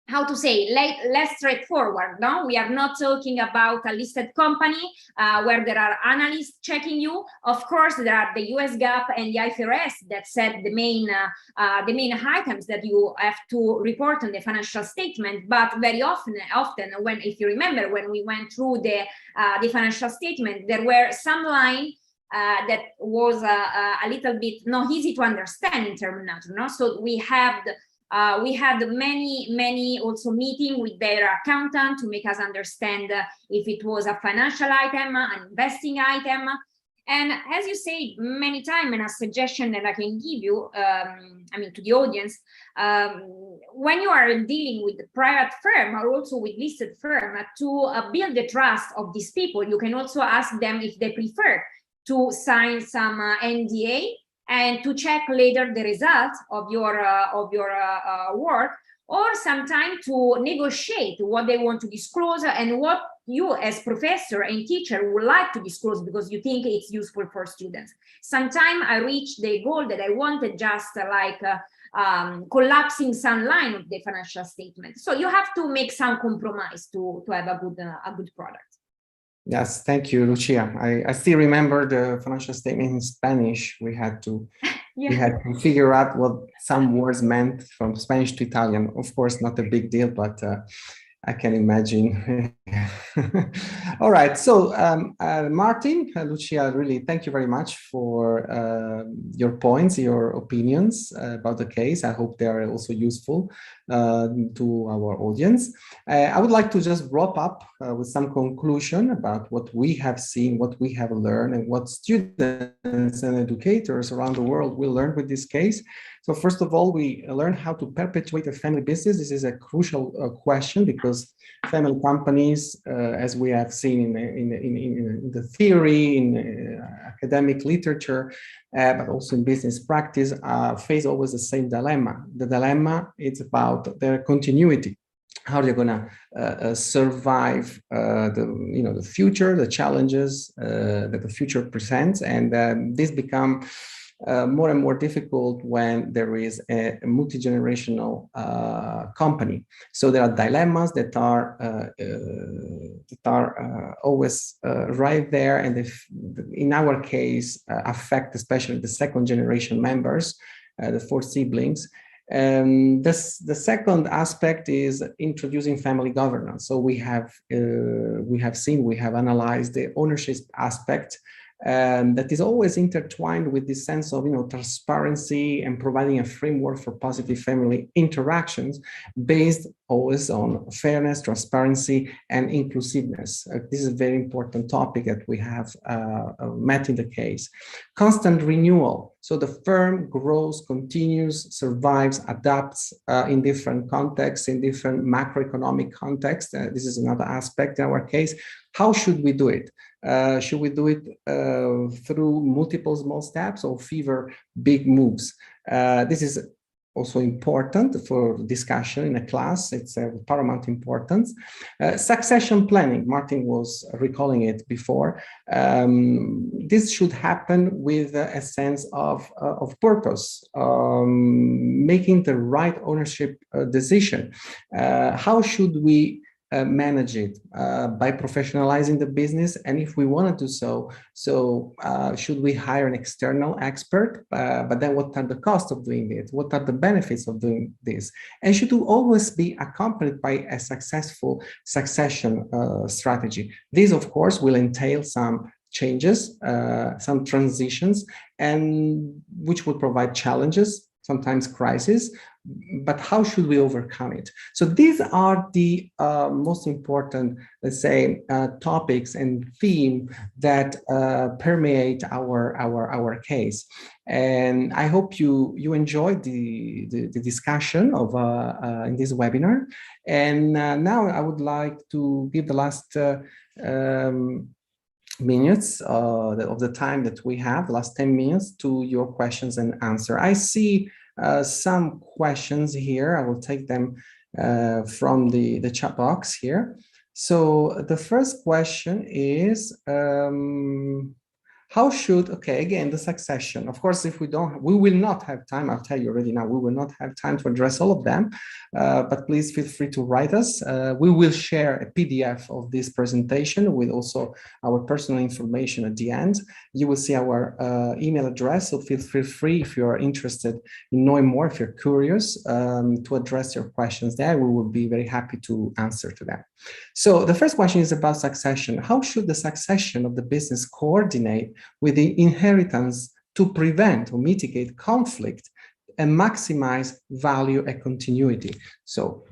how to say, less straightforward. No, we are not talking about a listed company where there are analysts checking you. Of course, there are the US GAAP and the IFRS that set the main items that you have to report on the financial statement. But very often, when, if you remember, when we went through the financial statement, there were some lines that was a little bit not easy to understand in terms of, no? So we have We had many also meeting with their accountant to make us understand if it was a financial item, an investing item. And as you say many times, and a suggestion that I can give you, to the audience, when you are dealing with a private firm or also with listed firm, to build the trust of these people, you can also ask them if they prefer to sign some NDA and to check later the results of your work, or sometimes to negotiate what they want to disclose and what you as professor and teacher would like to disclose because you think it's useful for students. Sometimes I reach the goal that I wanted, just collapsing some line of the financial statement. So you have to make some compromise to have a good product. Yes, thank you, Lucia. I still remember the financial statement in Spanish. We had to we had to figure out what some words meant from Spanish to Italian. Of course, not a big deal, but I can imagine. All right, so Martin, Lucia, really thank you very much for your points, your opinions about the case. I hope they are also useful to our audience. I would like to just wrap up with some conclusion about what we have seen, what we have learned, and what students and educators around the world will learn with this case. So first of all, we learn how to perpetuate a family business. This is a crucial question because family companies, as we have seen in the theory, in academic literature, but also in business practice, face always the same dilemma. The dilemma is about their continuity. How they're going to survive the future, the challenges that the future presents, and this become more and more difficult when there is a multi-generational company. So there are dilemmas that are always right there, and if, in our case, affect especially the second generation members, the 4 siblings. The second aspect is introducing family governance. So we have analyzed the ownership aspect. That is always intertwined with this sense of transparency and providing a framework for positive family interactions based always on fairness, transparency, and inclusiveness. This is a very important topic that we have met in the case. Constant renewal. So the firm grows, continues, survives, adapts in different contexts, in different macroeconomic contexts. This is another aspect in our case. How should we do it? Should we do it through multiple small steps or favor big moves? This is also important for discussion in a class. It's of paramount importance. Succession planning, Martin was recalling it before. This should happen with a sense of purpose, making the right ownership decision. How should we manage it? By professionalizing the business, and if we want to do so, should we hire an external expert? But then what are the costs of doing it? What are the benefits of doing this? And should always be accompanied by a successful succession strategy. This, of course, will entail some changes, some transitions, and which will provide challenges, sometimes crises, but how should we overcome it? So these are the most important, let's say, topics and theme that permeate our case. And I hope you enjoyed the discussion of in this webinar. And now I would like to give the last minutes of the time that we have, the last 10 minutes, to your questions and answer. I see some questions here. I will take them from the chat box here. So the first question is, how should, okay, again, the succession. Of course, if we will not have time, I'll tell you already now, we will not have time to address all of them, but please feel free to write us. We will share a PDF of this presentation with also our personal information at the end. You will see our email address, so feel free if you're interested in knowing more, if you're curious, to address your questions there. We will be very happy to answer to them. So the first question is about succession. How should the succession of the business coordinate with the inheritance to prevent or mitigate conflict and maximize value and continuity. So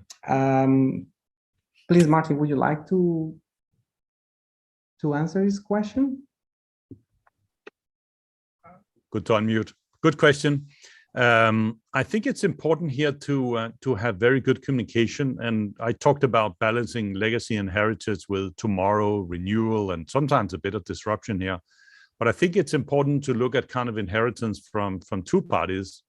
please, Martin, would you like to answer this question? Good to unmute. Good question. I think it's important here to have very good communication. And I talked about balancing legacy and heritage with tomorrow, renewal, and sometimes a bit of disruption here. But I think it's important to look at kind of inheritance from two parts,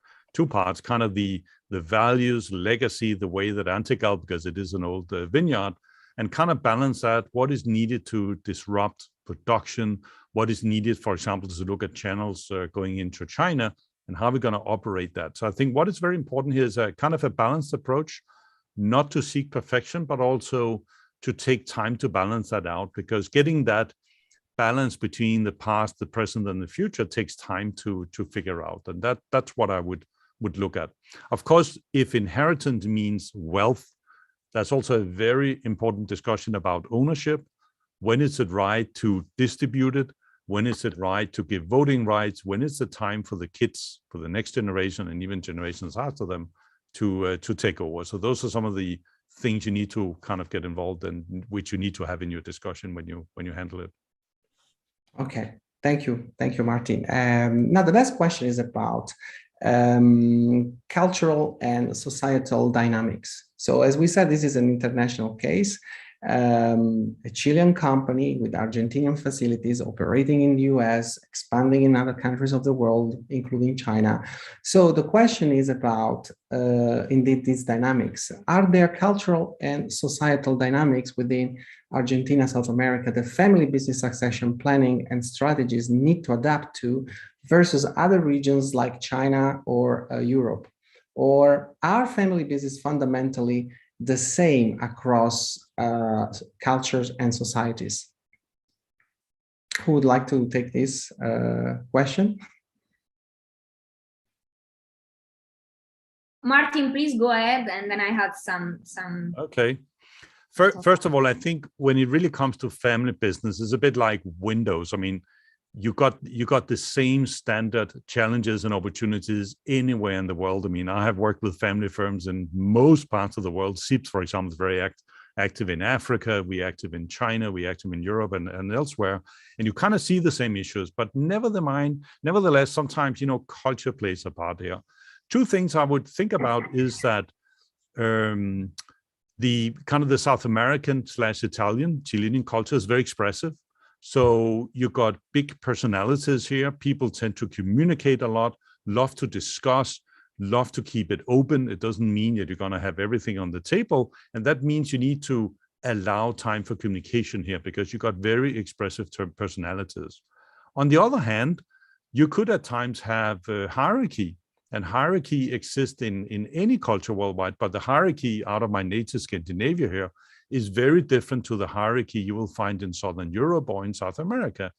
kind of the values, legacy, the way that Antigua, because it is an old vineyard, and kind of balance that, what is needed to disrupt production, what is needed, for example, to look at channels going into China, and how we're going to operate that. So I think what is very important here is a kind of a balanced approach, not to seek perfection, but also to take time to balance that out, because getting that balance between the past, the present, and the future takes time to figure out. And that's what I would look at. Of course, if inheritance means wealth, that's also a very important discussion about ownership. When is it right to distribute it? When is it right to give voting rights? When is the time for the kids, for the next generation, and even generations after them to take over? So those are some of the things you need to kind of get involved in, which you need to have in your discussion when you handle it. Okay, thank you, Martin. Now the next question is about cultural and societal dynamics. So as we said, this is an international case. A Chilean company with Argentinian facilities operating in the US, expanding in other countries of the world, including China. So the question is about, indeed, these dynamics. Are there cultural and societal dynamics within Argentina, South America, that family business succession planning and strategies need to adapt to versus other regions like China or Europe? Or are family business fundamentally the same across cultures and societies? Who would like to take this question? Martin, please go ahead, and then I had some. Okay. First of all, I think when it really comes to family business, it's a bit like Windows. I mean, you got the same standard challenges and opportunities anywhere in the world. I mean, I have worked with family firms in most parts of the world. CEIBS, for example, is very active in Africa. We're active in China. We're active in Europe and elsewhere. And you kind of see the same issues. But nevertheless, sometimes, culture plays a part here. Two things I would think about is that the kind of the South American / Chilean culture is very expressive. So you got big personalities here. People tend to communicate a lot, love to discuss, love to keep it open. It doesn't mean that you're going to have everything on the table. And that means you need to allow time for communication here because you got very expressive personalities. On the other hand, you could at times have hierarchy, and hierarchy exists in any culture worldwide, but the hierarchy out of my native Scandinavia here is very different to the hierarchy you will find in Southern Europe or in South America.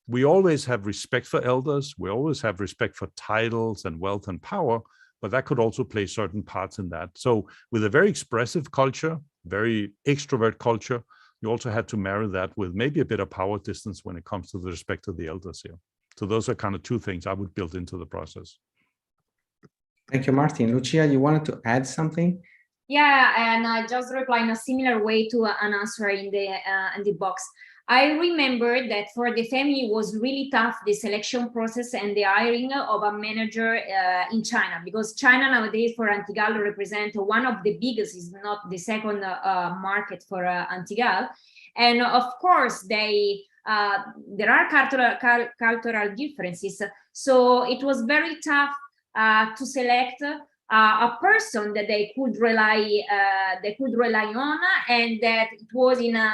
We always have respect for elders. We always have respect for titles and wealth and power, but that could also play certain parts in that. So with a very expressive culture, very extrovert culture, you also have to marry that with maybe a bit of power distance when it comes to the respect of the elders here. So those are kind of two things I would build into the process. Thank you, Martin. Lucia, you wanted to add something? Yeah, and I just reply in a similar way to an answer in the box. I remember that for the family it was really tough, the selection process and the hiring of a manager in China, because China nowadays for Antigua represents one of the biggest, is not the second market for Antigua. And of course, there are cultural differences. So it was very tough to select a person that they could rely on, and that it was in a,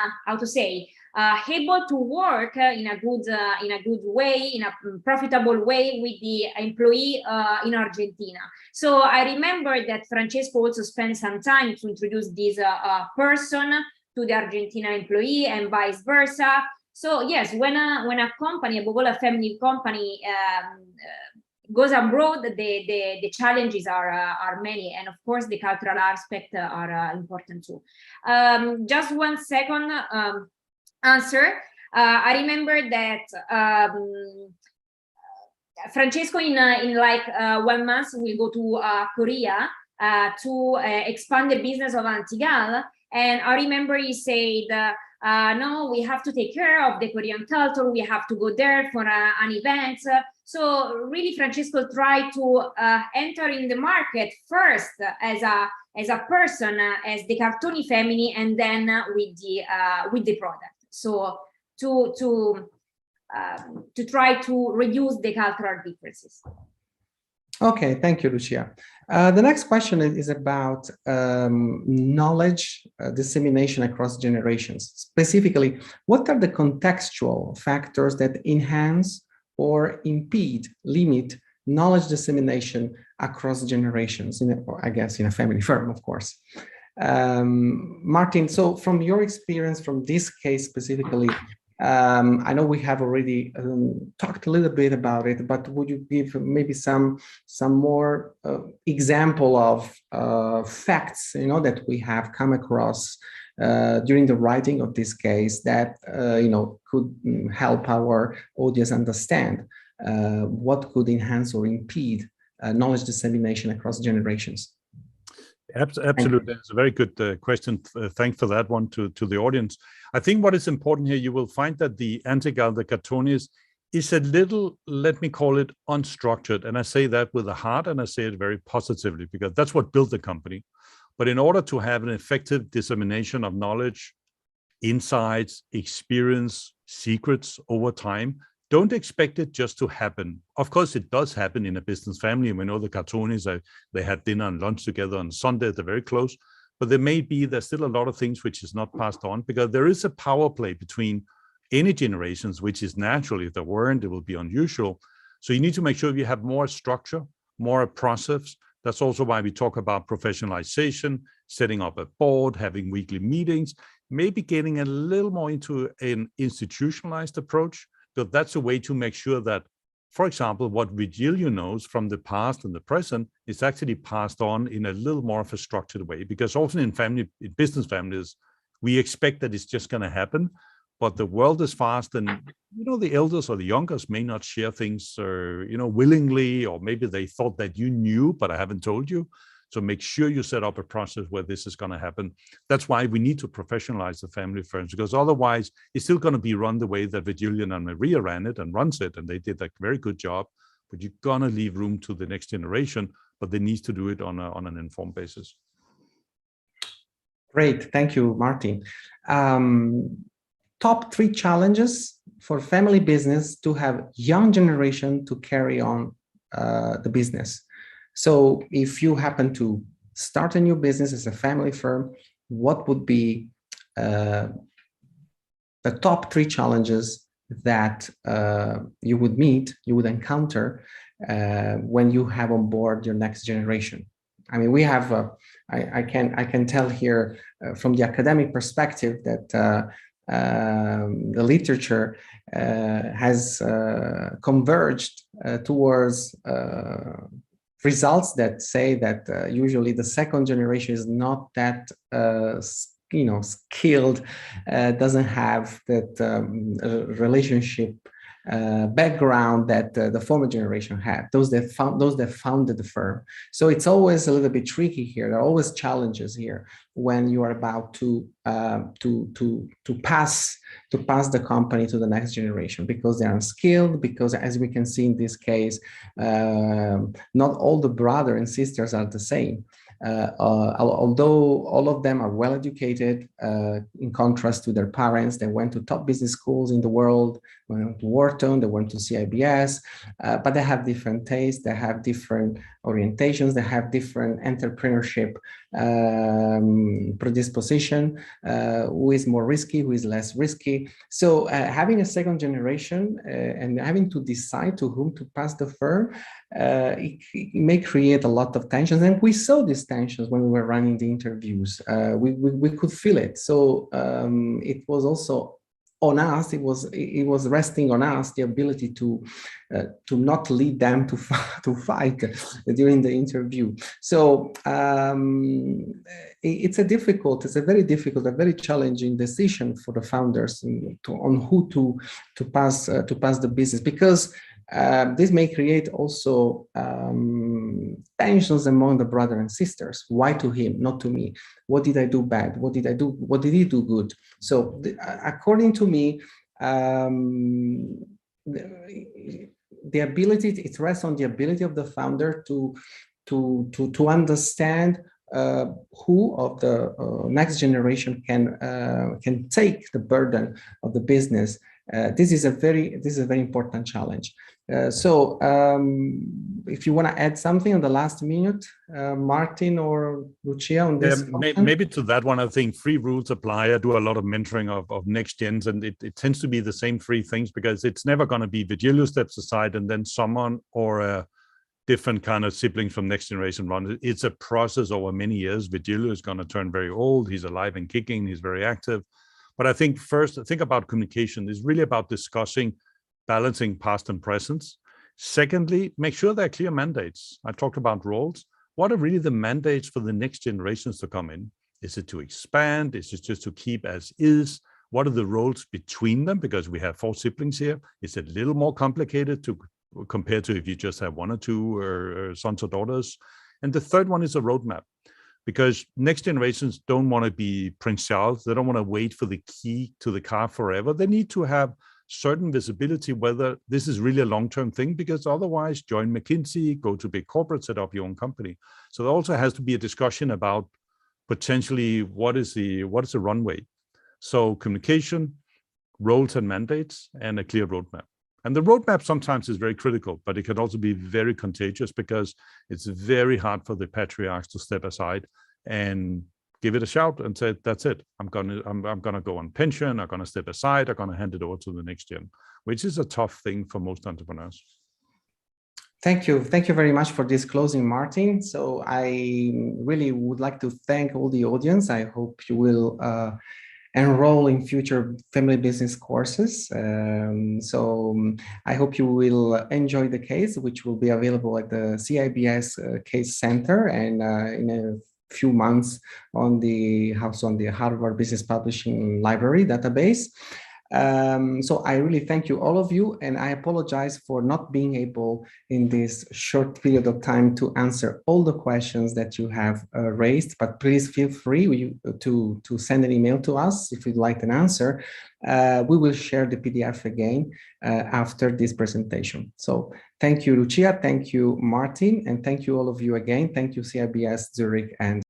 able to work in a good way, in a profitable way with the employee in Argentina. So I remember that Francesco also spent some time to introduce this person to the Argentina employee and vice versa. So yes, when a company, above all a family company, goes abroad, the challenges are many, and of course the cultural aspect are important too. Just 1 second answer. I remember that Francesco in like 1 month will go to Korea to expand the business of Antigua. And I remember he said, no, we have to take care of the Korean culture. We have to go there for an event. So really, Francesco tried to enter in the market first as a person, as the Cartoni family, and then with the product. So to try to reduce the cultural differences. Okay, thank you, Lucia. The next question is about knowledge dissemination across generations. Specifically, what are the contextual factors that enhance or impede, limit knowledge dissemination across generations, I guess in a family firm, of course. Martin, so from your experience from this case specifically, I know we have already talked a little bit about it, but would you give maybe some more example of facts, that we have come across during the writing of this case that could help our audience understand what could enhance or impede knowledge dissemination across generations? Absolutely, it's a very good question. Thanks for that one to the audience. I think what is important here, you will find that the Antigua, the Cartonis, is a little, let me call it, unstructured. And I say that with a heart, and I say it very positively, because that's what built the company. But in order to have an effective dissemination of knowledge, insights, experience, secrets over time, don't expect it just to happen. Of course, it does happen in a business family. We know the Cartonis, they had dinner and lunch together on Sunday, they're very close. But there's still a lot of things which is not passed on, because there is a power play between any generations, which is natural. If there weren't, it would be unusual. So you need to make sure you have more structure, more process. That's also why we talk about professionalization, setting up a board, having weekly meetings, maybe getting a little more into an institutionalized approach. But that's a way to make sure that, for example, what Virgilio knows from the past and the present is actually passed on in a little more of a structured way. Because often in business families, we expect that it's just going to happen, but the world is fast, and the elders or the youngest may not share things, willingly, or maybe they thought that you knew, but I haven't told you. So make sure you set up a process where this is going to happen. That's why we need to professionalize the family firms, because otherwise it's still going to be run the way that Virgilio and Maria ran it and runs it, and they did a very good job. But you're going to leave room to the next generation, but they need to do it on an informed basis. Great, thank you, Martin. Top 3 challenges for family business to have young generation to carry on the business. So if you happen to start a new business as a family firm, what would be the top 3 challenges that you would encounter when you have on board your next generation? I mean, we have, I can tell here from the academic perspective that the literature has converged towards results that say that usually the second generation is not that skilled, doesn't have that relationship background that the former generation had, those that founded the firm. So it's always a little bit tricky here. There are always challenges here when you are about to pass the company to the next generation, because they're unskilled, because as we can see in this case, not all the brothers and sisters are the same. Although all of them are well educated, in contrast to their parents, they went to top business schools in the world, went to Wharton, they went to CEIBS, but they have different tastes, they have different orientations, they have different entrepreneurship predisposition, who is more risky, who is less risky. So having a second generation and having to decide to whom to pass the firm, it may create a lot of tensions, and we saw these tensions when we were running the interviews. We could feel it. So it was also on us. It was resting on us the ability to not lead them to fight during the interview. So it's a very difficult, a very challenging decision for the founders on who to pass the business, because This may create also tensions among the brother and sisters. Why to him, not to me? What did I do bad? What did I do? What did he do good? So according to me, the ability, it rests on the ability of the founder to understand who of the next generation can take the burden of the business. This is a very important challenge. So if you want to add something on the last minute, Martin or Lucia, on this. Maybe to that one, I think 3 rules apply. I do a lot of mentoring of next gens, and it tends to be the same 3 things, because it's never going to be Virgilio steps aside and then someone or a different kind of siblings from next generation run. It's a process over many years. Virgilio is going to turn very old. He's alive and kicking. He's very active. But I think first, think about communication. It's really about discussing, balancing past and presence. Secondly, make sure there are clear mandates. I talked about roles. What are really the mandates for the next generations to come in? Is it to expand? Is it just to keep as is? What are the roles between them? Because we have 4 siblings here. It's a little more complicated to compare to if you just have 1 or 2 or sons or daughters. And the third one is a roadmap. Because next generations don't want to be Prince Charles. They don't want to wait for the key to the car forever. They need to have certain visibility whether this is really a long-term thing, because otherwise join McKinsey, go to big corporate, set up your own company. So there also has to be a discussion about potentially what is the runway. So communication, roles and mandates, and a clear roadmap. And the roadmap sometimes is very critical, but it can also be very contagious, because it's very hard for the patriarchs to step aside and give it a shout and say, that's it. I'm gonna go on pension. I'm gonna step aside. I'm gonna hand it over to the next gen, which is a tough thing for most entrepreneurs. Thank you very much for this closing, Martin. So I really would like to thank all the audience. I hope you will enroll in future family business courses. So I hope you will enjoy the case, which will be available at the CEIBS Case Center, and in a few months on the Harvard Business Publishing Library database. So I really thank you, all of you, and I apologize for not being able in this short period of time to answer all the questions that you have raised, but please feel free to send an email to us if you'd like an answer. We will share the PDF again after this presentation. So thank you, Lucia, thank you, Martin, and thank you all of you again. Thank you, CEIBS Zurich and